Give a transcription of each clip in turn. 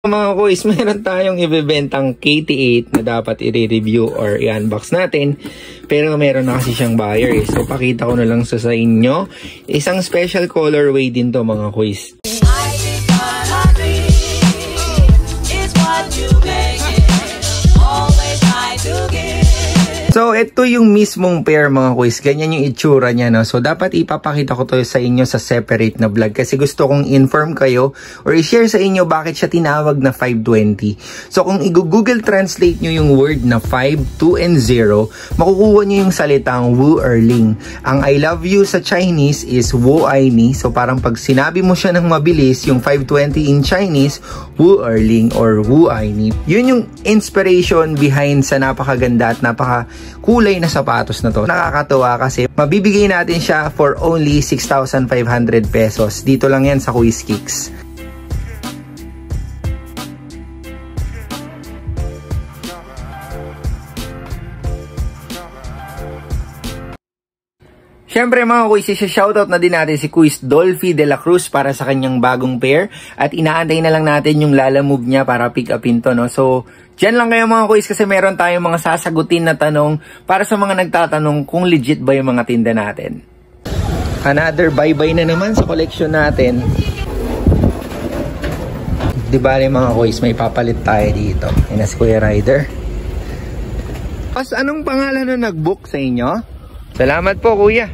Mga kuys, meron tayong ibebentang KT8 na dapat i-review or i-unbox natin. Pero meron na kasi siyang buyer eh. So pakita ko na lang sa inyo. Isang special colorway din to mga kuys. So, ito yung mismong pair mga kuys. Ganyan yung itsura niya, no? So, dapat ipapakita ko to sa inyo sa separate na vlog kasi gusto kong inform kayo or i-share sa inyo bakit siya tinawag na 520. So, kung i-Google Translate nyo yung word na 5, 2, and 0, makukuha nyo yung salitang Wu Erling. Ang I love you sa Chinese is Wu Ai Ni. So, parang pag sinabi mo siya ng mabilis, yung 520 in Chinese, Wu Erling or Wu Ai Ni. Yun yung inspiration behind sa napakaganda at kulay na sapatos na to. Nakakatuwa kasi mabibigay natin siya for only 6,500 pesos. Dito lang yan sa Kuis Kicks. Siyempre mga kuys, shoutout na din natin si Kuis Dolphy de la Cruz para sa kanyang bagong pair. At inaantay na lang natin yung lalamove niya para pick upin to, no? So, dyan lang kayo mga kuys kasi meron tayong mga sasagutin na tanong para sa mga nagtatanong kung legit ba yung mga tinda natin. Another bye-bye na naman sa collection natin. Di ba mga kuys, may papalit tayo dito. Ina si Kuya Rider. Pas, anong pangalan na nag-book sa inyo? Salamat po kuya.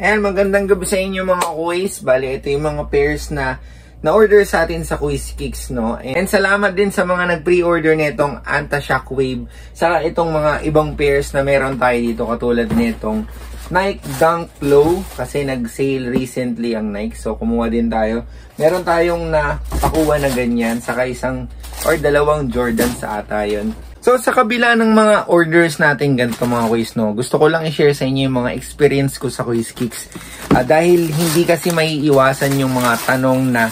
And magandang gabi sa inyo mga kuys. Bali, ito yung mga pairs na na-order sa atin sa Kuis Kicks, no? And salamat din sa mga nag-pre-order nitong Anta-Shockwave. Saka itong mga ibang pairs na meron tayo dito katulad nitong Nike Dunk Low kasi nag-sale recently ang Nike. So kumuha din tayo. Meron tayong napakuha na ganyan. Saka isang or dalawang Jordan sa ata yun. So, sa kabila ng mga orders natin ganito mga kuys, no, gusto ko lang i-share sa inyo yung mga experience ko sa Kuis Kicks. Dahil hindi kasi may iwasan yung mga tanong na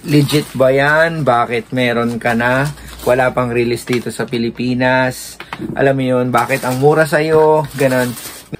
legit ba yan? Bakit meron ka na? Wala pang release dito sa Pilipinas. Alam mo yun, bakit ang mura sa'yo? Ganon.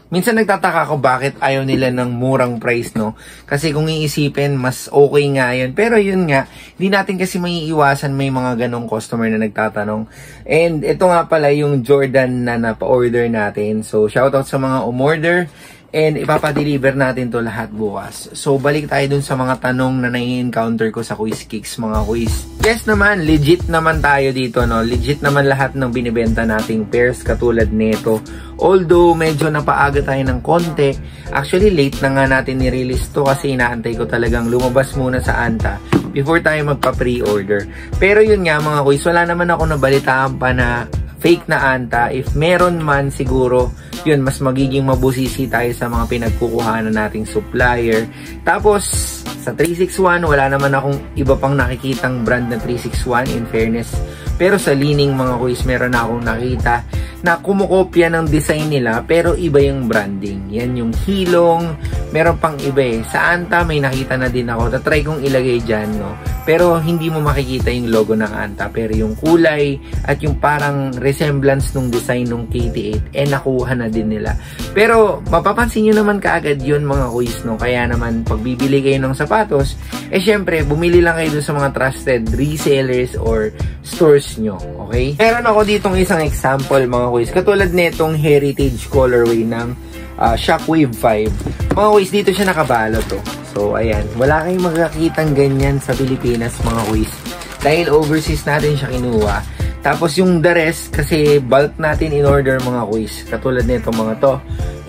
Minsan nagtataka ako bakit ayaw nila ng murang price, no? Kasi kung iisipin, mas okay nga yun. Pero yun nga, hindi natin kasi maiiwasan may mga ganong customer na nagtatanong. And ito nga pala yung Jordan na napa-order natin. So, shoutout sa mga umorder. And ipapadeliver natin to lahat bukas. So, balik tayo dun sa mga tanong na nai-encounter ko sa Kuis Kicks, mga kuis. Yes naman, legit naman tayo dito, no? Legit naman lahat ng binibenta nating pairs katulad nito. Although, medyo napaaga tayo ng konti. Actually, late na nga natin ni-release to kasi inaantay ko talagang lumabas muna sa Anta before tayo magpa-pre-order. Pero yun nga, mga kuis, wala naman ako nabalitaan pa na fake na Anta. If meron man siguro, yun, mas magiging mabusisi tayo sa mga pinagkukuhanan nating supplier. Tapos, sa 361, wala naman akong iba pang nakikitang brand na 361 in fairness. Pero sa Li-Ning mga kuys, meron na akong nakita na kumukopya ng design nila pero iba yung branding. Yan yung Hilong, meron pang iba eh. Sa Anta may nakita na din ako. Tatry kong ilagay dyan, no? Pero hindi mo makikita yung logo ng Anta. Pero yung kulay at yung parang resemblance nung design nung KT8 nakuha na din nila. Pero mapapansin nyo naman kaagad yun mga kuys, no? Kaya naman pag bibili kayo ng sapatos, syempre bumili lang kayo dun sa mga trusted resellers or stores nyo, okay? Meron ako ditong isang example mga kuys, katulad netong heritage colorway ng Shockwave 5. Mga kuys, dito siya nakabalot to. So ayan, wala kayong magkakitang ganyan sa Pilipinas mga kuys. Dahil overseas natin siya kinuha. Tapos yung the rest, kasi bulk natin in order mga kuys, katulad nito mga to,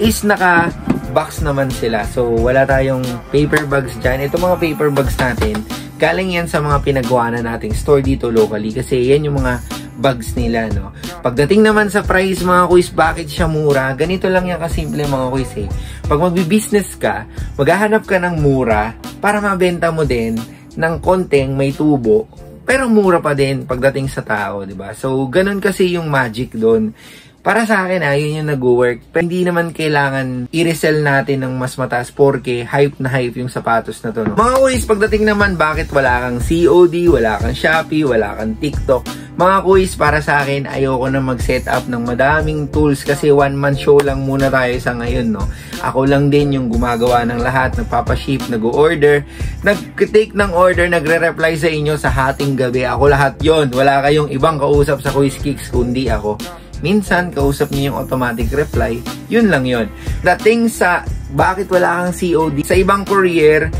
is naka-box naman sila. So wala tayong paper bags dyan. Ito mga paper bags natin, galing yan sa mga pinagawa na nating store dito locally. Kasi yan yung mga bags nila, no? Pagdating naman sa price mga kuys, bakit siya mura? Ganito lang yan kasimple mga kuys eh. Pag magbi-business ka, maghahanap ka ng mura para mabenta mo din ng konting may tubo. Pero mura pa din pagdating sa tao, di ba? So, ganun kasi yung magic doon. Para sa akin, yun yung nag-work. Pero hindi naman kailangan i-resell natin ng mas mataas porque hype na hype yung sapatos na to, no? Mga kuys, pagdating naman, bakit wala kang COD, wala kang Shopee, wala kang TikTok? Mga kuys, para sa akin, ayoko na mag-set up ng madaming tools kasi one-man show lang muna tayo sa ngayon, no? Ako lang din yung gumagawa ng lahat, nagpapaship, nag-order, nag-take ng order, nagre-reply sa inyo sa hating gabi. Ako lahat yon. Wala kayong ibang kausap sa Kuis Kicks kundi ako. Minsan, kausap niyo yung automatic reply, yun lang yun. Dating sa bakit wala kang COD, sa ibang courier,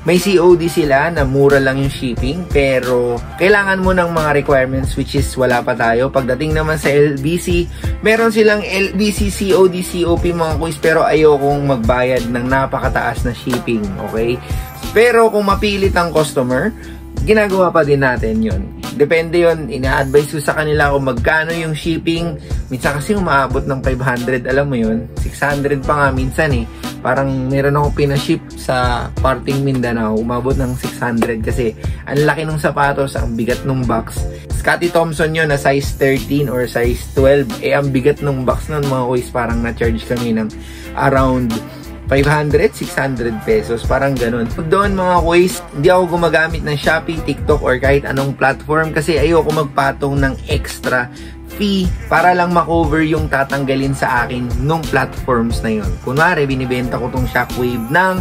may COD sila na mura lang yung shipping pero kailangan mo ng mga requirements which is wala pa tayo. Pagdating naman sa LBC, meron silang LBC, COD, COP mga kuys pero ayokong magbayad ng napakataas na shipping, okay? Pero kung mapilit ang customer, ginagawa pa din natin yun. Depende yun, ina-advise ko sa kanila kung magkano yung shipping. Minsan kasi umaabot ng 500, alam mo yun, 600 pa nga minsan eh. Parang meron ako pinaship sa parting Mindanao, umabot ng 600 kasi ang laki ng sapatos, ang bigat ng box. Scotty Thompson yun na size 13 or size 12, eh ang bigat ng box nun mga kuys, parang na-charge kami ng around 500, 600 pesos, parang ganun. Doon mga kuys, hindi ako gumagamit ng Shopee, TikTok or kahit anong platform kasi ayoko magpatong ng extra fee para lang makover yung tatanggalin sa akin nung platforms na yun. Kunwari, binibenta ko tong Shockwave ng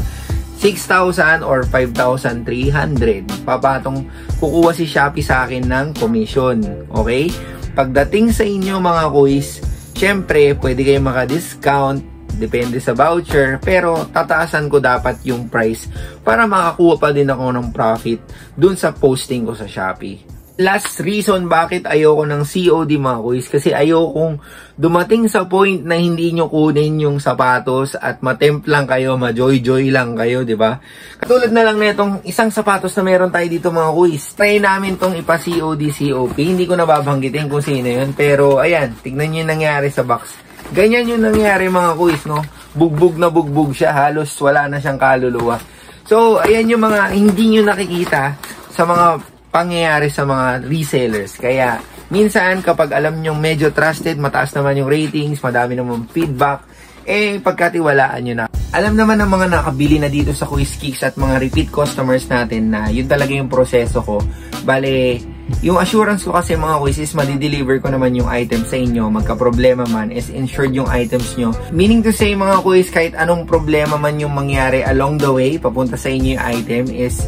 6,000 or 5,300. Papatong kukuha si Shopee sa akin ng commission. Okay? Pagdating sa inyo mga kuys, syempre, pwede kayo maka-discount. Depende sa voucher. Pero, tataasan ko dapat yung price para makakuha pa din ako ng profit dun sa posting ko sa Shopee. Last reason bakit ayoko ng COD mga kuys, kasi ayokong dumating sa point na hindi nyo kunin yung sapatos at matempt lang kayo, ma-joy-joy lang kayo, di ba? Katulad na lang na itong isang sapatos na meron tayo dito mga kuys. Try namin tong ipa-COD, COP. Hindi ko nababanggitin kung sino yun. Pero ayan, tignan nyo yung nangyari sa box. Ganyan yung nangyari mga kuys, no? Bugbog na bugbog siya, halos wala na siyang kaluluwa. So, ayan yung mga hindi nyo nakikita sa mga pangyayari sa mga resellers. Kaya, minsan, kapag alam nyo medyo trusted, mataas naman yung ratings, madami naman feedback, eh, pagkatiwalaan nyo na. Alam naman ng mga nakabili na dito sa Kuis Kicks at mga repeat customers natin na yun talaga yung proseso ko. Bale, yung assurance ko kasi mga kuis is madideliver ko naman yung item sa inyo. Magka-problema man is insured yung items nyo. Meaning to say mga kuis, kahit anong problema man yung mangyari along the way, papunta sa inyo yung item is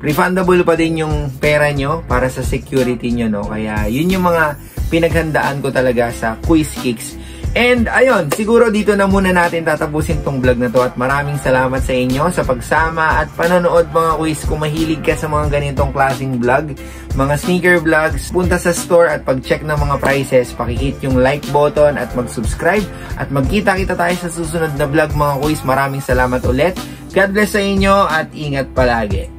refundable pa din yung pera nyo para sa security nyo, no? Kaya yun yung mga pinaghandaan ko talaga sa Kuis Kicks. And ayun, siguro dito na muna natin tatapusin tong vlog na to at maraming salamat sa inyo sa pagsama at panonood mga kuis. Kung mahilig ka sa mga ganitong klaseng vlog, mga sneaker vlogs, punta sa store at pag-check ng mga prices, pakihit yung like button at mag-subscribe at magkita-kita tayo sa susunod na vlog mga kuis. Maraming salamat ulit. God bless sa inyo at ingat palagi.